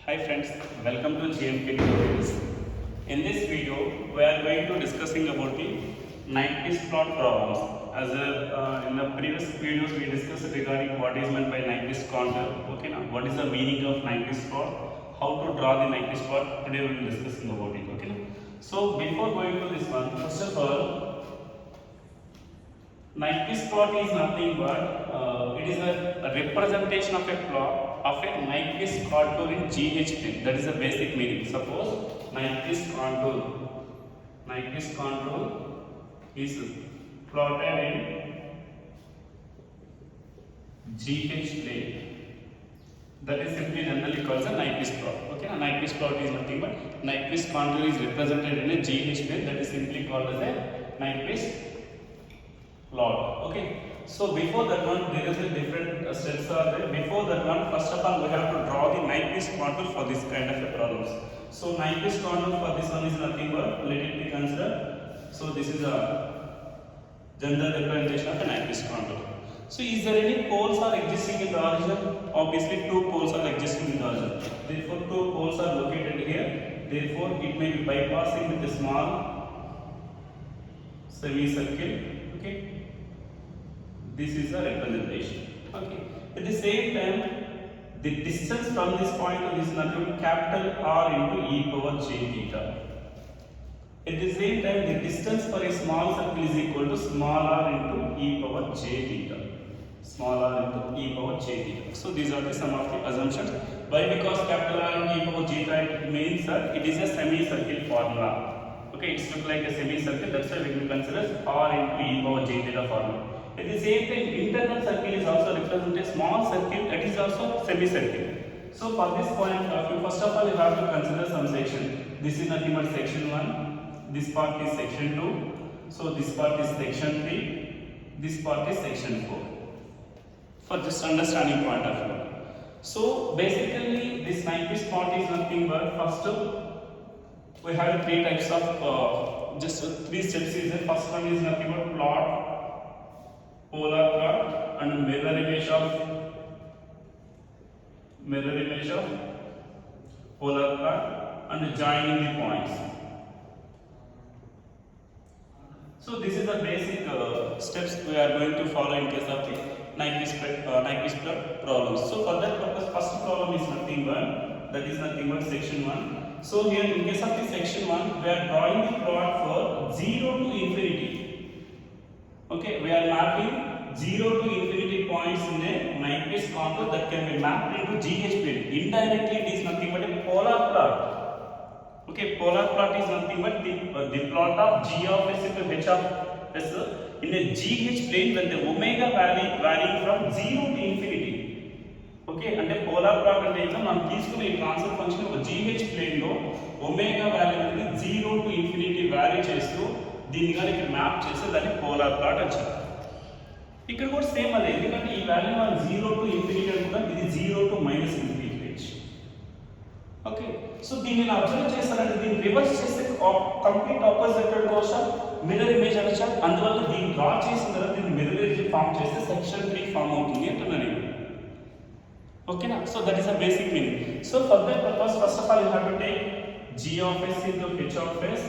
Hi friends, welcome to GMK Tutorials. In this video, we are going to discussing about the Nyquist plot problems. In the previous videos, we discussed regarding what is meant by Nyquist contour. Okay, now what is the meaning of Nyquist plot? How to draw the Nyquist plot? Today we will discuss about it. Okay, now. So before going to this one, first of all, Nyquist plot is nothing but it is a representation of a plot of a Nyquist contour in GH plane. That is the basic meaning. Suppose Nyquist contour is plotted in GH plane. That is simply generally called a Nyquist plot. Okay, a Nyquist plot is nothing but Nyquist contour is represented in a GH plane. That is simply called as a Nyquist plot. Okay, so before that one there is a different steps are there. Before that one, first of all we have to draw the Nyquist contour for this kind of a problems. So Nyquist contour for this one is nothing but, let it be considered, so this is a general representation of a Nyquist contour. So is there any poles are existing in the origin? Obviously two poles are existing in the origin, therefore two poles are located here, therefore it may be bypassing with a small semicircle. Okay, this is a representation. Okay, at the same time the distance from this point to this is nothing but capital R into e power j theta. At the same time the distance for a small circle is equal to small r into e power j theta. Small r into e power j theta. So these are the some of the assumptions. Why? Because capital R into e power j theta means that it is a semicircle formula. Okay, it's look like a semicircle, that's why we will consider r into e power j theta formula. At the same time, internal circle is also represented a small circle, that is also semicircle. So for this point of view, first of all you have to consider some section. This is nothing but section 1, this part is section 2, so this part is section 3, this part is section 4. For just understanding point of view. So basically this Nyquist plot is nothing but, first we have three types of just three steps is there. First one is nothing but plot, polar plot and mirror image of polar plot and joining the points. So this is the basic steps we are going to follow in case of the Nyquist plot problems. So for that purpose, first problem is nothing but, that is nothing but section 1. So here in case of the section 1, we are drawing the plot for 0 to infinity. Okay, we are mapping 0 to infinity points in a Nyquist contour that can be mapped into GH plane. Indirectly it is nothing but a polar plot. Okay, polar plot is nothing but the plot of g of s into h of s in a GH plane when the omega varying from 0 to infinity. Okay, అంటే polar plot అంటే ఇంకా మనం తీసుకునే ఈ transfer function ఒక GH plane లో omega value అనేది 0 to infinity వారీ చేస్తూ దీన్ని కానీ ఇక్కడ మ్యాప్ చేస్తే దాన్ని పోలార్ ప్లాట్ అంటారు. ఇక్కడ కూడా సేమ్ అదే, ఎందుకంటే ఈ వాల్యూ మనం 0 టు ఇన్ఫినిటీ అనుకుంటాం, ఇది 0 to minus infinity range. Okay, so దీన్ని నేను అబ్జర్వ్ చేస్తానంటే దీన్ని రివర్స్ చేస్తే కంప్లీట్ ఆపోజిట్ కోసం మిర్రర్ ఇమేజ్ అనొచ్చు. అందువల్ల దీన్ని డ్రా చేసిన తర్వాత దీన్ని మిర్రర్ ఇమేజ్ ఫామ్ చేస్తే సెక్షన్ 3 ఫామ్ అవుతుంది అంటున్నాను నేను. Okay, so that is a basic meaning. So for that purpose, first of all you have to take g of s into h of s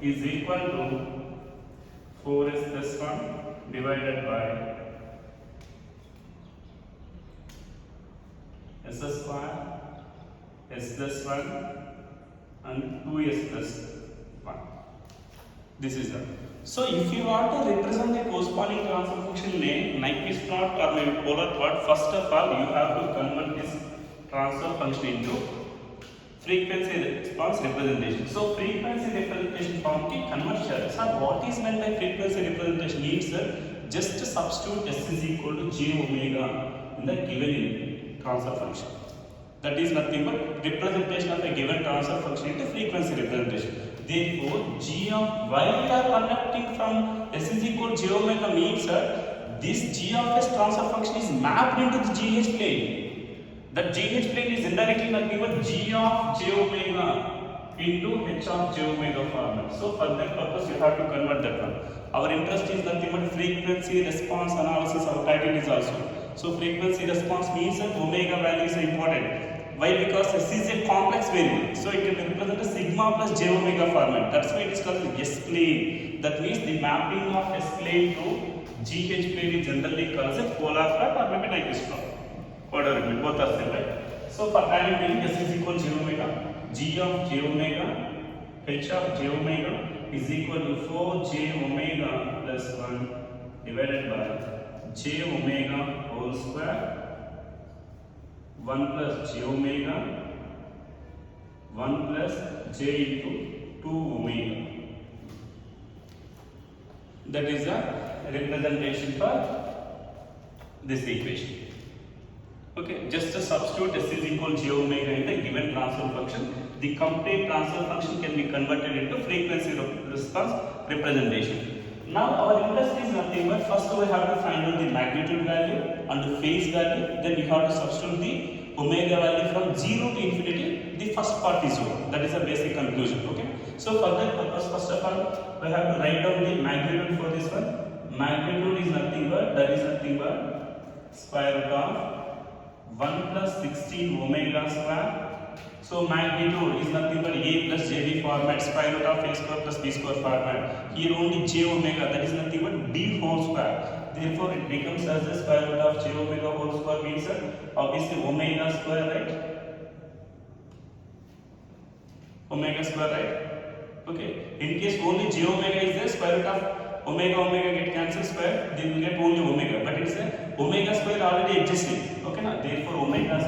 is equal to 4s plus 1 divided by s square, s plus 1 and 2s plus 1. This is that. So if you want to represent the corresponding transfer function in a Nyquist plot or maybe polar plot, first of all you have to convert this transfer function into frequency response representation. So frequency representation form ki convert cheyali. So what is meant by frequency representation means that just substitute s is equal to j omega in the given transfer function. That is nothing but representation of a given transfer function into frequency representation. Therefore, g of y we are conducting from s is equal to j omega means that this g of s transfer function is mapped into the GH plane. That GH plane is indirectly nothing but g of j omega into h of j omega format. So for that purpose you have to convert that one. Our interest is nothing but frequency response analysis. Our title is also. So frequency response means that omega value is important. Why? Because S is a complex variable, so it can represent a sigma plus j omega format. That's why it is called S plane. That means the mapping of S plane to GH plane is generally called as polar plot or maybe Nyquist plot. Whatever it may, both are same, right? So for time being, S is equal to j omega, G of j omega, H of j omega is equal to 4j omega plus 1 divided by j omega whole square 1 plus j omega 1 plus j into 2 omega. That is the representation for this equation. Okay, just to substitute S is equal to j omega in the given transfer function. The complete transfer function can be converted into frequency response representation. Now our interest is nothing but first we have to find out the magnitude value and the phase value. Then we have to substitute the omega value from 0 to infinity. The first part is 0. That is a basic conclusion. Okay. So for that purpose, first of all, we have to write down the magnitude for this one. Magnitude is nothing but square root of 1 plus 16 omega square. So magnitude is nothing but a plus jd format, square root of a square plus b square format. Here only j omega, that is nothing but d whole square. Therefore it becomes as the square root of j omega whole square means obviously omega square, right? Omega square, right? Okay. In case only j omega is there, square root of omega get cancelled square, then you get only omega. But it's a omega square already existing. Okay, now therefore omega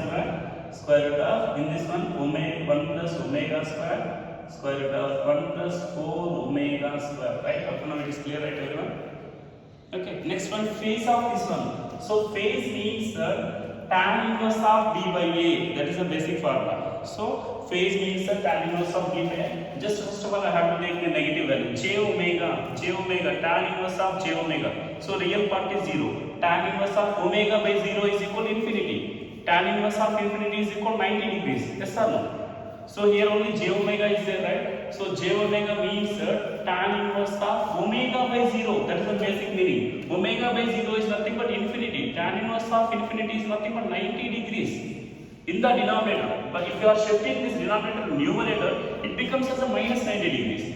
square root of, in this one, omega 1 plus omega square root of 1 plus 4 omega square, right? Up to now it is clear, right, everyone? Okay, next one, phase of this one. So phase means tan inverse of b by a, that is the basic formula. So phase means tan inverse of b by a. Just first of all I have to take the negative value, j omega, tan inverse of j omega. So real part is 0. Tan inverse of omega by 0 is equal to infinity. Tan inverse of infinity is equal to 90 degrees. Yes or no? So here only j omega is there, right? So j omega means tan inverse of omega by 0. That is the basic meaning. Omega by 0 is nothing but infinity. Tan inverse of infinity is nothing but 90 degrees in the denominator. But if you are shifting this denominator to numerator, it becomes as a minus 90 degrees.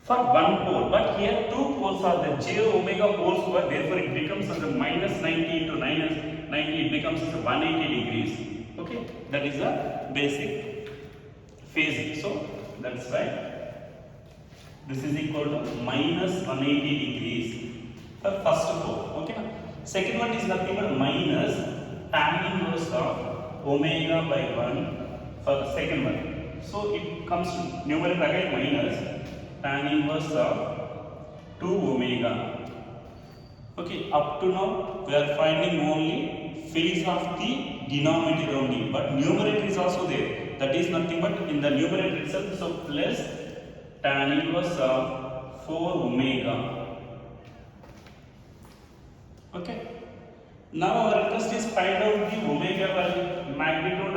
For one pole, but here two poles are the j omega whole square, therefore it becomes as a minus 90 into minus 90, it becomes as a 180 degrees. Okay, that is the basic phase. So that's why this is equal to minus 180 degrees for first pole. Okay, second one is nothing but minus tan inverse of omega by 1 for the second one. So it comes to numerator again minus tan inverse of 2 omega. Okay, up to now we are finding only phase of the denominator only, but numerator is also there. That is nothing but in the numerator itself. So plus tan inverse of 4 omega. Okay. Now our interest is find out the omega value, magnitude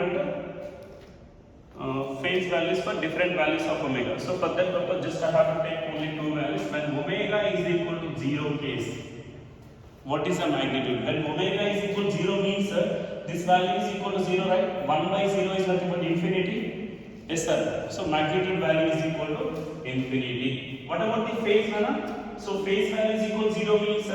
and phase values for different values of omega. So for that purpose, just I have to take only two values. When omega is equal to 0 case, what is the magnitude? When omega is equal to 0 means this value is equal to 0, right? 1 by 0 is nothing but infinity. Yes sir. So magnitude value is equal to infinity. What about the phase value? So phase value is equal to 0 means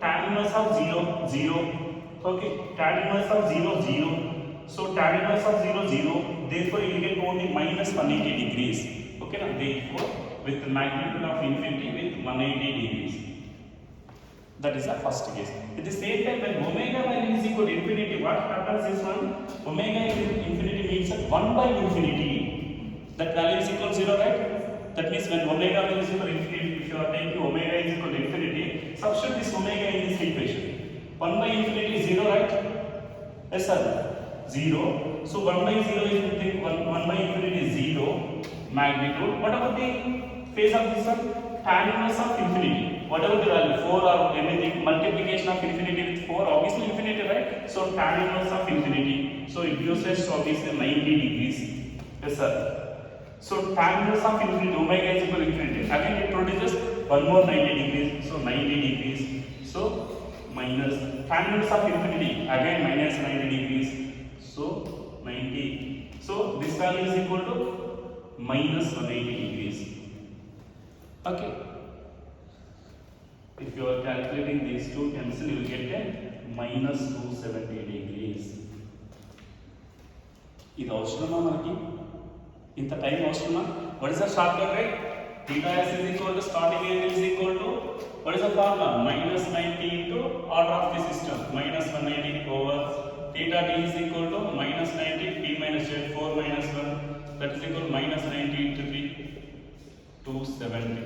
tan inverse of 0, 0. Okay, tan inverse of 0, 0. So tan inverse of 0, 0. Therefore, you will get only minus 180 degrees. Okay, now therefore, with the magnitude of infinity with 180 degrees. That is the first case. At the same time, when omega value is equal to infinity, what happens is one omega is infinity means 1 by infinity. That value is equal to 0, right? That means when omega value is equal to infinity, if you are taking omega is equal to infinity, substitute this omega in this equation. 1 by infinity is 0, right? Yes, sir. 0. So 1 by 0 is nothing. 1 by infinity is 0 magnitude. What about the phase of this one? Tan inverse of infinity. Whatever the value, 4 or anything, multiplication of infinity with 4, obviously infinity, right? So tan inverse of infinity. So it gives us obviously 90 degrees. Yes, sir. So tan inverse of infinity, omega is equal to infinity. Again it produces one more 90 degrees. So 90 degrees. So minus tan inverse of infinity, again minus 90 degrees. So So 90. So this value is equal to minus 180 degrees. Okay. If you are calculating these two cancel, you will get a minus 270 degrees. ఇది అవసరమా మనకి ఇంత time అవసరమా? What is the shortcut, right? Theta s is equal to starting angle is equal to what is the formula? Minus 90 into order of the system, minus 190 over theta t is equal to minus 90 t minus z 4 minus 1, that is equal to minus 90 into 3 270.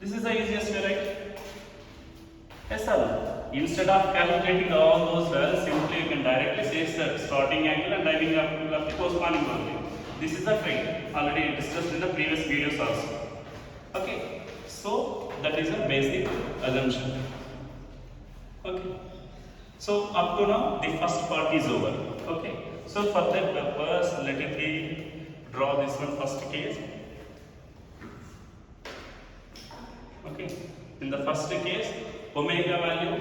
This is the easiest way, right? Yes sir. Instead of calculating all those values, simply you can directly say the starting angle and driving up the corresponding value. This is the trick already discussed in the previous videos also. Okay, so that is a basic assumption. Okay, so up to now the first part is over. Okay, so for that purpose, let it be draw this one first case. Okay, in the first case, omega value,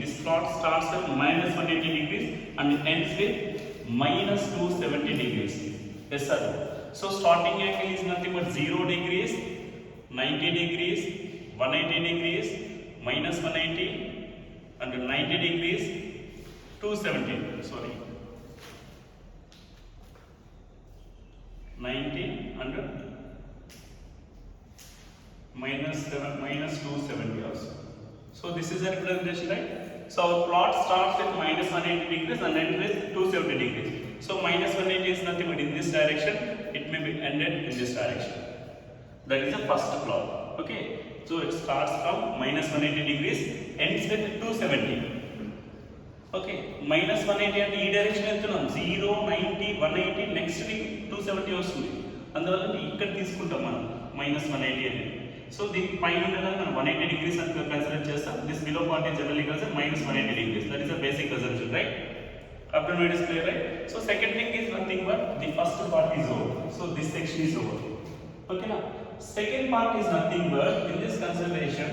this plot starts at minus 180 degrees and ends with minus 270 degrees. Yes sir. So starting angle is nothing but 0 degrees, 90 degrees, 180 degrees, minus 180 and 90 degrees, 270. Sorry. 90 and minus 270 also. So this is a representation, right? So our plot starts with minus 180 degrees and ends with 270 degrees. So minus 180 is nothing but in this direction, it may be ended in this direction. That is the first plot. Okay, so it starts from minus 180 degrees, ends with 270. Okay, minus 180 and e direction వెళ్తున్నాం 0, 90, 180, next week 270 వస్తుంది. అందువల్ల ఇక్కడ తీసుకుంటాం మనం minus 180 అనేది. So దీనికి పైన మనం 180 degrees అని కన్సిడర్ చేస్తాం. This below part is generally called as minus 180 degrees. That is a basic assumption, right? Up to now it is clear, right? So second thing is nothing but the first part is over. So this section is over. Okay now, second part is nothing but in this consideration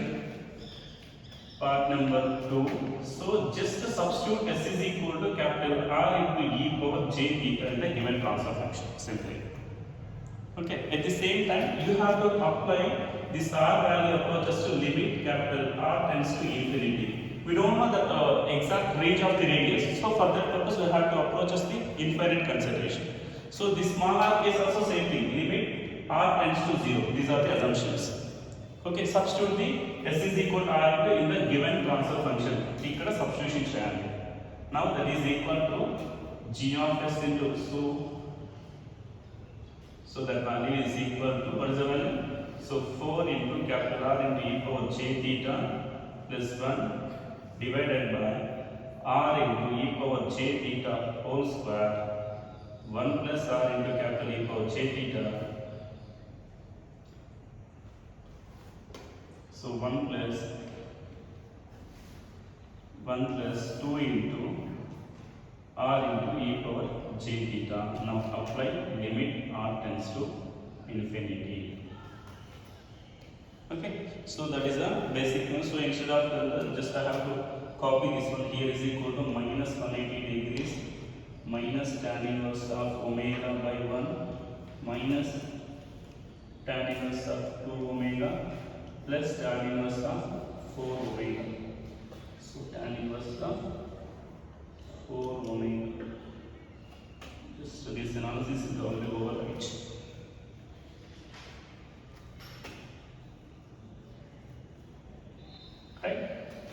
part number 2. So just substitute s is equal to capital R into e power j theta in the given transfer function simply. Okay, at the same time you have to apply this R value approaches to limit capital R tends to infinity. We don't know the exact range of the radius, so for that purpose we have to approach as the infinite consideration. So this small r case also same thing, limit R tends to 0. These are the assumptions. Okay, substitute the s is equal to R into in the given transfer function. Ikkada substitution cheyali. Now that is equal to g of s into so that value is equal to what is the value? So 4 into capital R into e power j theta plus 1 divided by R into e power j theta whole square 1 plus R into capital E power j theta. So 1 plus 2 into R into e power j theta. Now apply limit R tends to infinity. Okay, so that is a basic thing. So instead of just I have to copy this one. Here is equal to minus 180 degrees minus tan inverse of omega by 1 minus tan inverse of 2 omega plus tan inverse of 4 omega. So tan inverse of 4 omega. Just this analysis is already overwrite. Right?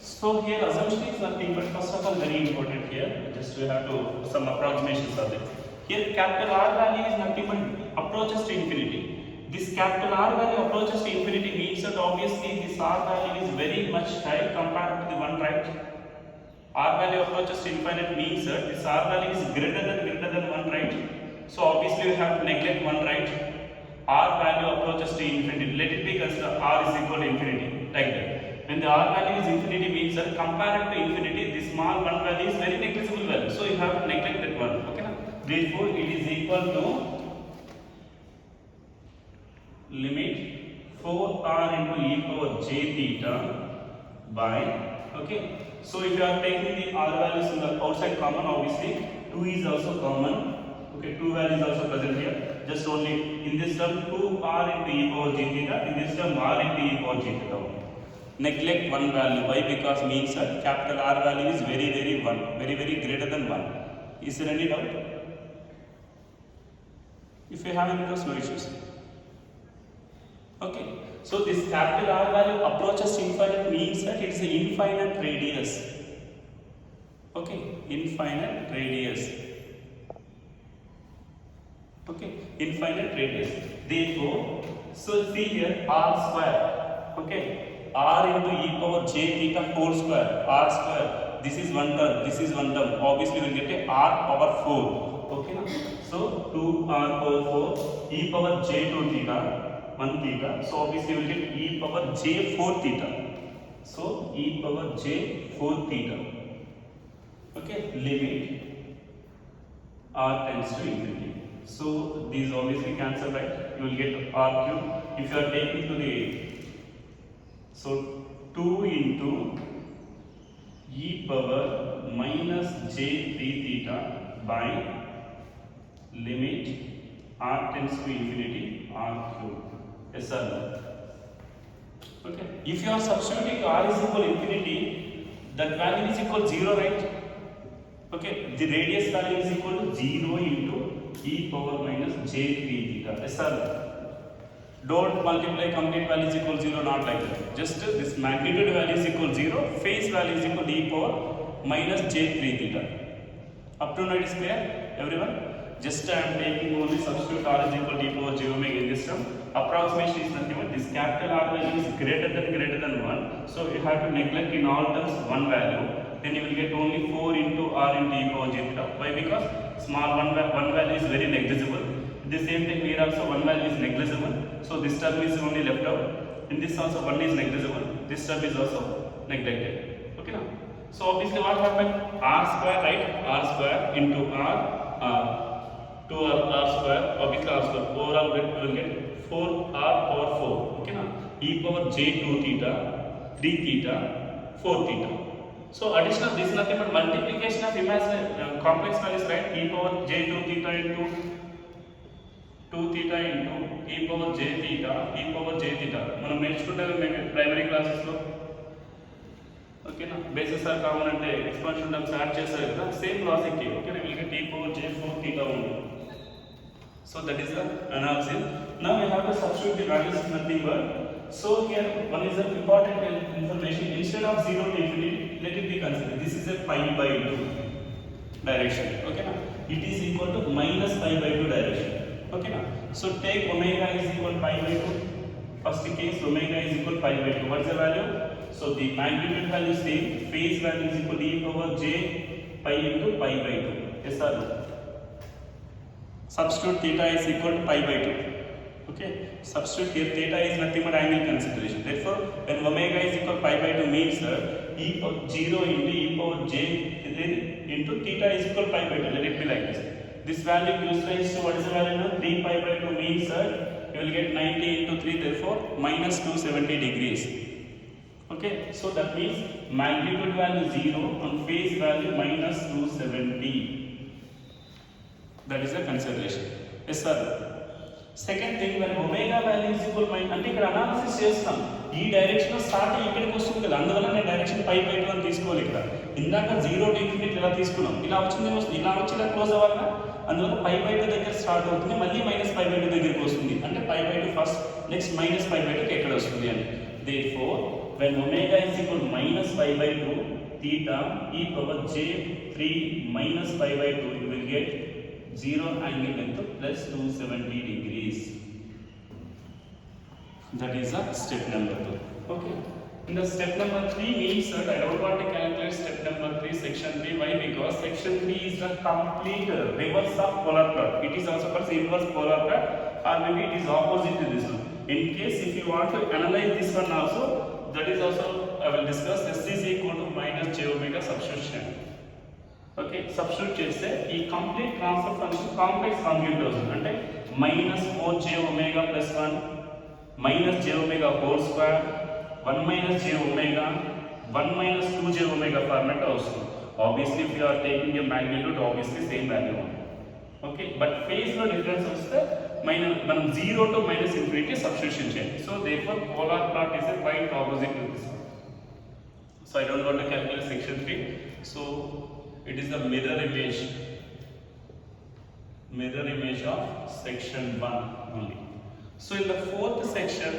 So here assumption is nothing but first of all very important here. Just we have to some approximations are there. Here capital R value is nothing but approaches to infinity. This capital R value approaches to infinity means that obviously this R value is very much high compared to the one, right? R value approaches to infinite means that this R value is greater than 1, right? So obviously we have to neglect 1, right? R value approaches to infinity. Let it be considered R is equal to infinity, like that. When the R value is infinity means that compared to infinity, this small 1 value is very negligible value. So you have to neglect that one. Okay, na? Therefore it is equal to limit 4R into e power j theta by, okay. So if you are taking the R values in the outside common, obviously 2 is also common. Okay, 2 value is also present here. Just only in this term 2r into e power g theta, in this term r into e power g theta. Neglect one value. Why? Because means that capital R value is very greater than 1. Is there any doubt? If you have any doubts, no issues. Okay, so this capital R value approaches infinite means that it is an infinite radius. Okay, infinite radius. Okay, infinite radius. Therefore, so see here r square. Okay, r into e power j theta whole square, r square. This is one term, this is one term. Obviously, we will get a r power 4. Okay, na? So 2r power 4 e power j 2 theta 1 theta. So obviously, we will get e power j 4 theta. So e power j 4 theta. Okay, limit r tends to infinity. So these obviously cancel, right? You will get r cube. If you are taking to the so 2 into e power minus j 3 theta by limit r tends to infinity r cube. Yes or no? Okay. If you are substituting r is equal infinity, that value is equal 0, right? Okay. The radius value is equal to 0 into e power minus j 3 theta. Yes or no? Don't multiply complete value is equal 0, not like that. Just this magnitude value is equal 0, phase value is equal to e power minus j 3 theta. Up to now it is clear, everyone? Just I am taking only substitute r is equal to e power j omega in this term. Approximation is nothing but this capital R value is greater than 1. So you have to neglect in all terms one value. Then you will get only 4 into r into e power j theta. Why? Because small one value is very negligible. At the same time here also one value is negligible. So this term is only left out. In this also one is negligible. This term is also neglected. Okay now. So obviously what happened? R square, right? R square into r 2r square. Obviously r square. Overall we will get 4r power 4. Okay now. E power j 2 theta, 3 theta, 4 theta. So additional, this is nothing but multiplication of imaginary complex values, right? E power j 2 theta into 2 theta into e power j theta, e power j theta. మనం నేర్చుకుంటాం primary classes లో. ఓకేనా, basis are common అంటే expansion terms add చేస్తారు కదా, same logic. ఓకేనా, will get e power j 4 theta only. So that is the analysis. Now we have to substitute the values in nothing but. So here one is an important information. Instead of 0 to infinity, let it be considered. This is a pi by 2 direction. Okay na? It is equal to minus pi by 2 direction. Okay na? So take omega is equal to pi by 2. First case omega is equal to pi by 2. What's the value? So the magnitude value is same. Phase value is equal to e power j pi into pi by 2. Yes or no? Substitute theta is equal to pi by 2. Okay, substitute here theta is nothing but angle consideration. Therefore, when omega is equal to pi by 2 means e power 0 into e power j into theta is equal to pi by 2. Let it be like this. This value gives rise to what is the value now? 3 pi by 2 means you will get 90 into 3. Therefore, minus 270 degrees. Okay, so that means magnitude value 0 and phase value minus 270. That is the consideration. Yes sir. Second thing, when omega value is equal to అంటే ఇక్కడ analysis చేస్తాం, ఈ direction start ఇక్కడికి వస్తుంది కదా, అందువల్ల నేను direction pi by 2 అని తీసుకోవాలి. ఇక్కడ ఇందాక 0 టు ఇన్ఫినిటీ ఇలా తీసుకున్నాం, ఇలా వచ్చింది వస్తుంది, ఇలా వచ్చి ఇలా క్లోజ్ అవ్వాలి, అందువల్ల పై బై 2 దగ్గర స్టార్ట్ అవుతుంది, మళ్ళీ మైనస్ పై బై 2 దగ్గరికి వస్తుంది. అంటే pi by 2 first, next minus pi by 2 ఎక్కడ వస్తుంది అని. Therefore, when omega is equal to minus pi by 2 theta e power j 3 minus pi by 2, you will get 0 angle length plus 270 degrees. That is step number 2. Okay. In the step number 3 means that I don't want to calculate step number 3, section 3. Why? Because section 3 is the complete reverse of polar plot. It is also called inverse polar plot, or maybe it is opposite to this one. In case if you want to analyze this one also, that is also I will discuss. S is equal to minus j omega substitution. Okay, substitute చేస్తే ఈ complete transfer function complex complement అవుతుంది. అంటే minus 4j omega plus 1 minus j omega whole square 1 minus j omega 1 minus 2j omega format వస్తుంది. Obviously, if you are taking a magnitude, obviously same value on. Okay, but phase లో difference వస్తే మనం 0 to minus infinity substitution చేయాలి. So therefore polar plot is a quite opposite to this one. So I don't want to calculate section 3. So it is the mirror image of section 1 only. So in the fourth section,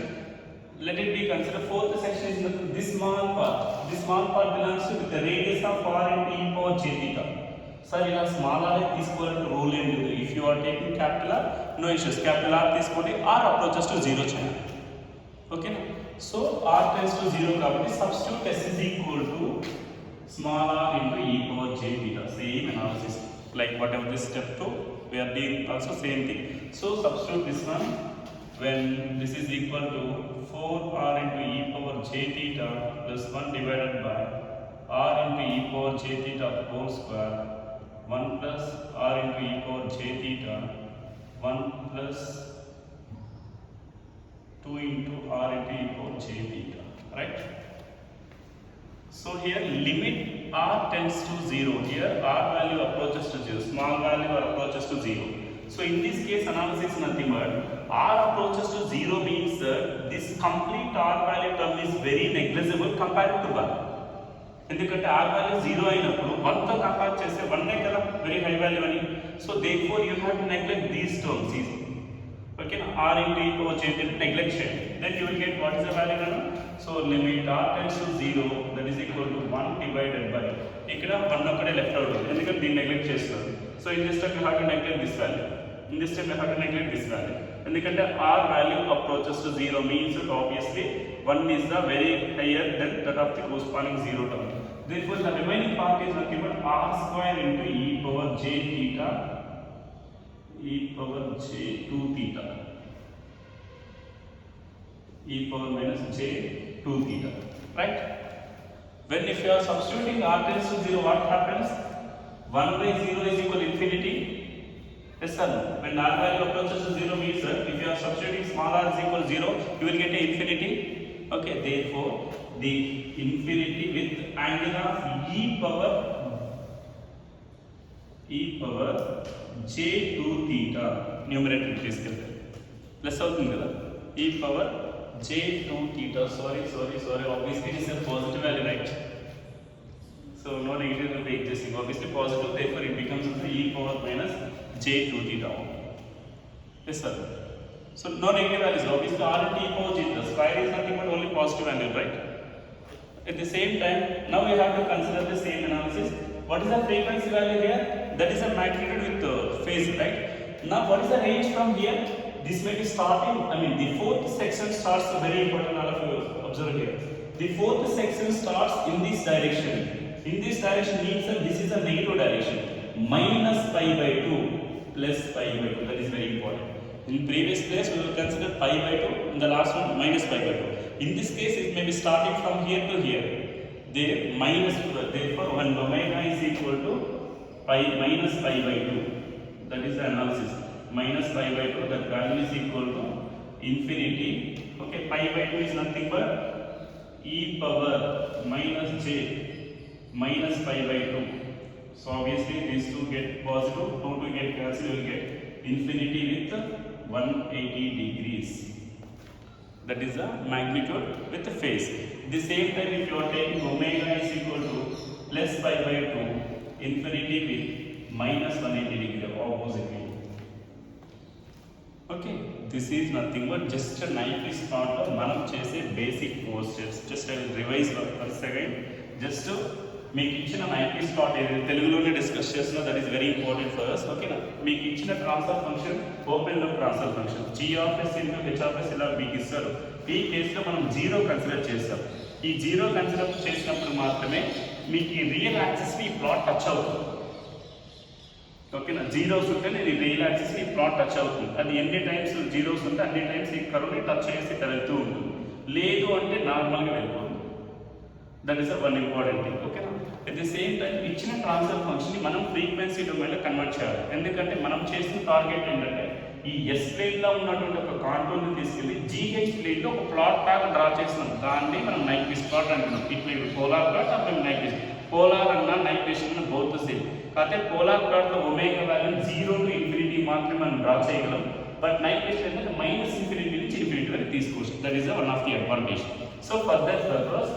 let it be considered, fourth section is this small part. This small part belongs to the radius of r into e power j theta. Sir, you have small r is equal to rule in. If you are taking capital R, no issues. Capital R is equal to r approaches to 0 channel. Okay. So r tends to 0 కాబట్టి substitute s is equal to small r into e power j theta. Same analysis like whatever this step 2 we are doing also same thing. So substitute this one when this is equal to 4r into e power j theta plus 1 divided by r into e power j theta whole square 1 plus r into e power j theta 1 plus 2 into r into e power j theta, right? So here limit r tends to 0. Here r value approaches to 0. Small value or approaches to 0. So in this case analysis nothing but r approaches to 0 means this complete r value term is very negligible compared to 1. ఎందుకంటే r value 0 అయినప్పుడు 1 తో compare చేస్తే 1 కదా very high value అని. So therefore you have to neglect these terms easy. Okay, r into e power j theta neglect చేయండి. Then you will get what is the value now? So limit r tends to 0 that is equal to 1 divided by ఇక్కడ 1 ఒక్కడే left out ఉంది ఎందుకంటే దీన్ని neglect చేస్తారు. So in this step you have to neglect this value. In this step you have to neglect this value. ఎందుకంటే r value approaches to 0 means that obviously 1 is the very higher than that of the corresponding 0 term. Therefore the remaining part is nothing but r square into e power j theta e power j 2 theta e power minus j 2 theta, right? When if you are substituting r tends to 0, what happens? 1 by 0 is equal to infinity. Yes or no? When r value approaches to 0 means that if you are substituting small r is equal to 0, you will get a infinity. Okay, therefore the infinity with angle of e power j 2 theta numerator తీసుకెళ్తారు plus అవుతుంది కదా e power j 2 theta. Sorry, obviously it is a positive value, right? So no negative will be existing, obviously positive, therefore it becomes e power minus j 2 theta. Yes sir. So no negative values, obviously r into e power j theta square is nothing but only positive value, right? At the same time now we have to consider the same analysis. What is the frequency value here? That is a magnitude with phase, right? Now what is the range from here? This may be starting, the fourth section starts, very important, all of you observe here. The fourth section starts in this direction. In this direction means that this is a negative direction. Minus pi by 2 plus pi by 2. That is very important. In previous place we will consider pi by 2. In the last one minus pi by 2. In this case it may be starting from here to here. There minus 2. Therefore when omega is equal to pi minus pi by 2. That is the analysis. Minus pi by 2, that value is equal to infinity. Okay, pi by 2 is nothing but e power minus j minus pi by 2. So obviously these two get positive, 2 get cancelled, you will get infinity with 180 degrees. That is the magnitude with the phase. At the same time if you are taking omega is equal to plus pi by 2, infinity with minus 180 degree opposite way. Okay, this is nothing but just a Nyquist plot of manam chese basic 4 steps. Just I will revise once again. Just to మీకు ఇచ్చిన Nyquist plot ఏదైతే తెలుగులోనే discuss చేస్తున్నా that is very important for us. ఓకేనా, మీకు ఇచ్చిన transfer function open loop transfer function g(s) into h(s) ఇలా మీకు ఇస్తారు. ఈ కేసులో మనం జీరో కన్సిడర్ చేస్తాం. ఈ జీరో కన్సిడర్ చేసినప్పుడు మాత్రమే మీకు ఈ రియల్ యాక్సిస్ ని ప్లాట్ టచ్ అవుతుంది. ఓకేనా, జీరోస్ ఉంటే నేను ఈ రియల్ యాక్సిస్ ని ప్లాట్ టచ్ అవుతుంది. అది ఎన్ని టైమ్స్ జీరోస్ ఉంటే అన్ని టైమ్స్ ఈ కర్వ్ని టచ్ చేసి వెళ్తూ ఉంటుంది. లేదు అంటే నార్మల్గా వెళ్ళిపోతుంది. That is one important thing. ఓకేనా, అట్ ది సేమ్ టైం ఇచ్చిన ట్రాన్స్ఫర్ ఫంక్షన్ని మనం ఫ్రీక్వెన్సీ డొమైన్లో కన్వర్ట్ చేయాలి. ఎందుకంటే మనం చేసిన టార్గెట్ ఏంటంటే ఈ ఎస్ ప్లేన్లో ఉన్నటువంటి ఒక కాంటూర్ని తీసుకెళ్ళి జీహెచ్ ప్లేన్లో ఒక ప్లాట్ లాగా డ్రా చేస్తున్నాం. దాన్ని మనం Nyquist ప్లాట్ అంటున్నాం. ఇట్లా పోలార్ ప్లాట్ అప్పుడు Nyquist. పోలార్ అన్న నైక్వేషన్ అన్న బోత్ సేమ్. కాకపోతే పోలార్ ప్లాట్లో ఒమేగా వాల్యూ 0 to infinity మాత్రమే మనం డ్రా చేయగలం. బట్ నైక్వేషన్ ఏంటంటే -infinity నుంచి infinity వరకు తీసుకోవచ్చు. That is one of the advantage. So for that purpose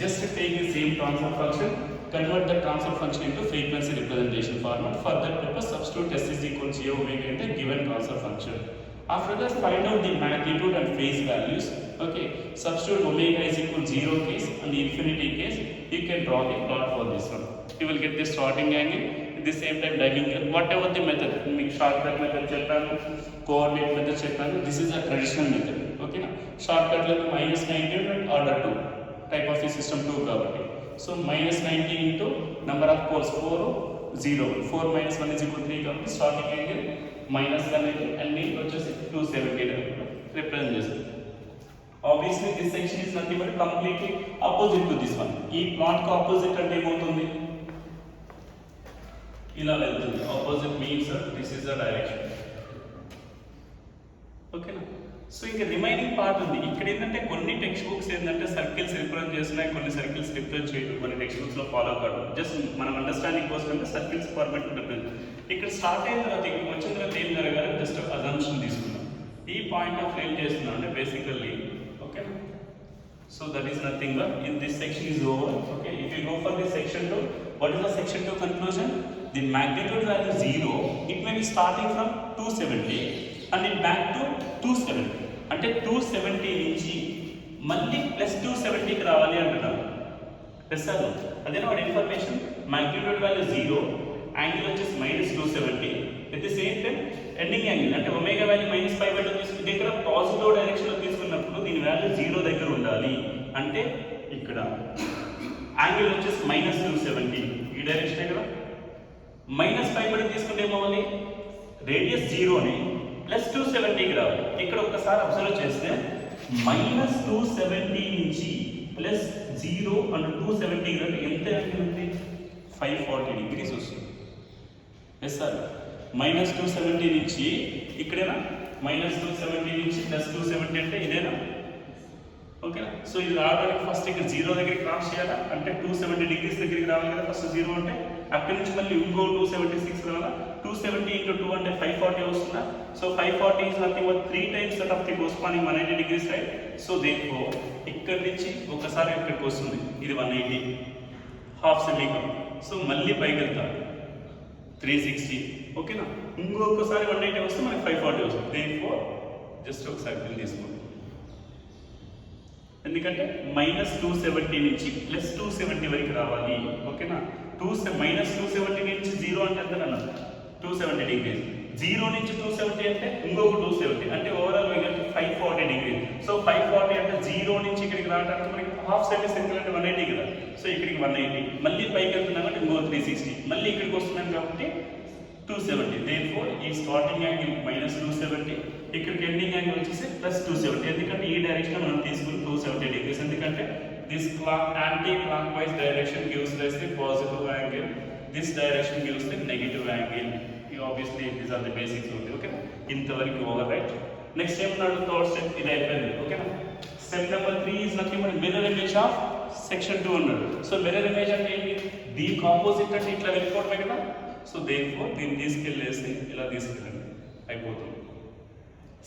just take the same transfer function, convert the transfer function into frequency representation format. For that purpose substitute s is equal to j omega in the given transfer function. After that find out the magnitude and phase values. Okay, substitute omega is equal to 0 case and the infinity case you can draw the plot for this one. You will get the starting angle at the same time diving here. Whatever the method, make shortcut method cheppanu, coordinate method cheppanu, this is a traditional method. Okay na, shortcut like -19 and order 2 type of the system 2 కాబట్టి. So -19 into number of poles 4 0 4 minus 1 is equal to 3 కాబట్టి starting angle -1 అయితే and నేను వచ్చేసి 270 represent చేస్తుంది. Obviously this section is nothing but completely opposite to this one. ఈ plot కు opposite అంటే ఏమవుతుంది, ఇలా వెళ్తుంది. Opposite means this is the direction. ఓకేనా. సో ఇంకా రిమైనింగ్ పార్ట్ ఉంది. ఇక్కడ ఏంటంటే కొన్ని టెక్స్ట్ బుక్స్ ఏంటంటే సర్కిల్స్ రిప్రజెంట్ చేస్తున్నాయి, కొన్ని సర్కిల్స్ రిప్రజెంట్ చేయడం, కొన్ని టెక్స్ట్ బుక్స్ లో ఫాలో కావడం. జస్ట్ మనం అండర్స్టాండింగ్ కోసం అంటే సర్కిల్స్ ఫార్మాట్ రిప్రజెంట్. ఇక్కడ స్టార్ట్ అయిన తర్వాత ఇక్కడ వచ్చిన తర్వాత ఏం జరగాలి, జస్ట్ అజంప్షన్ తీసుకున్నాం. ఈ పాయింట్ ఆఫ్ ఏం చేస్తున్నాం అంటే basically okay. So that is nothing but in this section is over. Okay, if you go for this section 2, what is the section 2 conclusion? The magnitude value 0, it may be starting from 270 and it back to 270. అంటే 270 నుంచి మళ్ళీ +270కి రావాలి అంటున్నాం. Plus sir అదేనా వాడి information. Magnitude value 0, angle వచ్చేసి -270, at the same time ending angle అంటే omega value -5 తీసుకుని దగ్గర పాజిటివ్ డైరెక్షన్లో తీసుకున్నప్పుడు దీని వాల్యూ 0 దగ్గర ఉండాలి. అంటే ఇక్కడ యాంగిల్ వచ్చేసి -270 ఈ డైరెక్షనే కదా. -5 తీసుకుంటే ఏమవ్వాలి, రేడియస్ 0ని +270కి రావాలి. ఇక్కడ ఒకసారి అబ్జర్వ్ చేస్తే -270 నుంచి +0 అండ్ 270 అంటే ఎంత యాంగిల్ ఉంది, 540 డిగ్రీస్ వస్తుంది. ఎస్ సార్, -270 నుంచి ఇక్కడేనా, -270 నుంచి +270 అంటే ఇదేనా. ఓకేనా. సో ఇది రావడానికి ఫస్ట్ ఇక్కడ 0 దగ్గరికి క్రాస్ చేయాలా, అంటే 270 డిగ్రీస్ దగ్గరికి రావాలి కదా ఫస్ట్ 0 అంటే. అక్కడి నుంచి మళ్ళీ ఇంకో 276 రావాలా, 270 into 2 అంటే 540 వస్తుందా. So 540 is nothing but 3 times that of the corresponding 180 degrees, right? So therefore ఇక్కడ నుంచి ఒకసారి ఇక్కడికి వస్తుంది, ఇది 180 హాఫ్ సెమికం. సో మళ్ళీ పైకి వెళ్తాం 360. ఓకేనా. ఇంకొకసారి 180 వస్తే మనకి 540 వస్తుంది. therefore జస్ట్ ఒక సర్కిల్ తీసుకోండి. ఎందుకంటే -270 నుంచి +270 వరకు రావాలి. ఓకేనా. -270 నుంచి 0 అంటే ఎంత అన్న 270 డిగ్రీస్. 0 నుంచి 270 అంటే ఇంకొక 270 అంటే ఓవరాల్ 540 డిగ్రీ. సో 540 అంటే 0 నుంచి ఇక్కడికి రావడానికి మనకి హాఫ్ సెమీ సర్కిల్ అంటే 180 కదా. సో ఇక్కడికి 180, మళ్ళీ పైకి వెళ్తున్నాం అంటే ఇంకో 360, మళ్ళీ ఇక్కడికి వస్తున్నాం కాబట్టి 270. therefore ఈ స్టార్టింగ్ యాంగిల్ -270, ఇక్కడికి ఎండింగ్ యాంగిల్ వచ్చేసి +270. ఎందుకంటే ఈ డైరెక్షన్ మనం తీసుకుని 270 డిగ్రీస్. ఎందుకంటే this anti-clockwise direction gives us the positive angle, this direction gives the negative angle. Obviously these are the basics of it. Okay, ఇంతవరకు ఓవర్ రైట్. నెక్స్ట్ స్టెప్ నాడు third step ఇది అయిపోయింది. ఓకేనా. Step number 3 is nothing but mirror image of section 2 అన్నాడు. So mirror image అంటే ఏంటి, దీనికి opposite అంటే ఇట్లా వెళ్ళిపోవడమే కదా. సో దేర్ఫోర్ దీన్ని తీసుకెళ్ళేసి ఇలా తీసుకెళ్ళండి, అయిపోతుంది.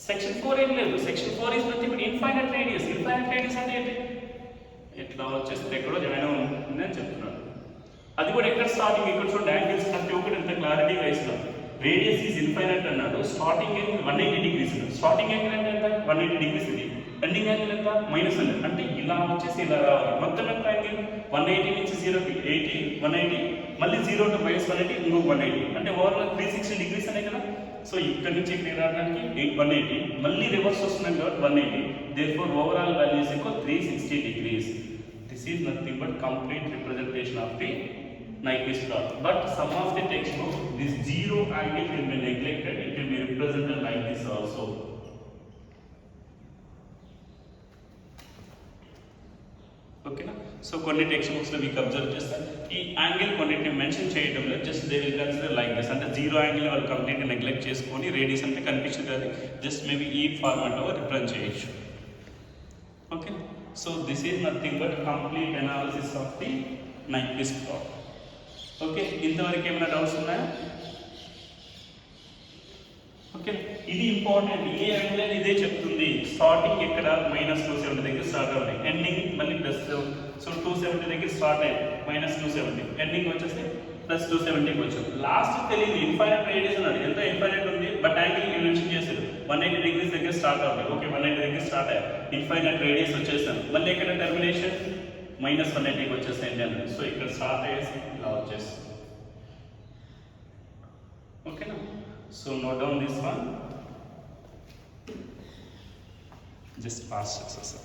సెక్షన్ 4 ఏం లేదు. Section 4 is nothing but infinite radius. Infinite radius అంటే ఏంటి, ఎట్లా వచ్చేస్తే ఎక్కడో జాయిన్ అవుతుంది అని చెప్తున్నాడు. అది కూడా ఎక్కడ స్టార్టింగ్, ఇక్కడ చూడండి యాంగిల్స్ ప్రతి ఒక్కటి ఎంత క్లారిటీగా ఇస్తున్నాం. రేడియస్ ఈజ్ ఇన్ఫైనైట్ అన్నాడు. Starting angle 180 degrees. Starting angle అంటే ఎంత 180 డిగ్రీస్. ఇది ఎండింగ్ యాంగిల్ ఎంత -100. అంటే ఇలా వచ్చేసి ఇలా రావాలి. మొత్తం ఎంత యాంగిల్ 180 నుంచి 0కి 80, 180, మళ్ళీ 0 to -180, ఇంకొక 180 అంటే ఓవరాల్ 360 డిగ్రీస్ అనే కదా. సో ఇక్కడ నుంచి ఇక్కడ రావడానికి 180, మళ్ళీ రివర్స్ వస్తున్నాం కాబట్టి 180. therefore overall value is equal 360 degrees. This is nothing but complete representation of the Nyquist plot. But some of the textbooks, this 0 angle will be neglected. It will be represented like this also. ఓకేనా. So కొన్ని text books లో మీకు observe చేస్తే ఈ angle కొన్నిటిని mention చేయడంలో just they will consider like this. అంటే 0 angle వాళ్ళు కంప్లీట్ నెగ్లెక్ట్ చేసుకొని రేడియస్ అంటే కనిపించదు అది జస్ట్ మేబీ ఈ ఫార్మాట్ లో రిప్రజెంట్ చేయొచ్చు. Okay. So this is nothing but complete analysis of the Nyquist law. Okay, ఇంతవరకు ఏమైనా డౌట్స్ ఉన్నాయా? ఓకే, ఇది ఇంపార్టెంట్. ఏ యాంగిల్ ఇదే చెప్తుంది. స్టార్టింగ్ ఎక్కడ -270 దగ్గర స్టార్ట్ అవుతుంది, ఎండింగ్ మళ్ళీ +7. సో 270 దగ్గర స్టార్ట్ అయ్యింది, -270, ఎండింగ్ వచ్చేసి +270కి వచ్చాం. లాస్ట్ తెలియదు, ఇన్ఫైనైట్ రేడియస్ అన్నాడు. ఎంత ఇన్ఫైనైట్ ఉంది, బట్ యాంగిల్ మెన్షన్ చేశారు 180 డిగ్రీస్ దగ్గర స్టార్ట్ అవుతుంది. ఓకే, 180 దగ్గర స్టార్ట్ అయ్యాయి, ఇన్ఫైనైట్ రేడియస్ వచ్చేసాను. మళ్ళీ ఇక్కడ టెర్మినేషన్ -180కి వచ్చేసాయండి అని. సో ఇక్కడ స్టార్ట్ అయ్యేసి ఇలా వచ్చేస్తుంది. ఓకేనా? So note down this one, just past successor.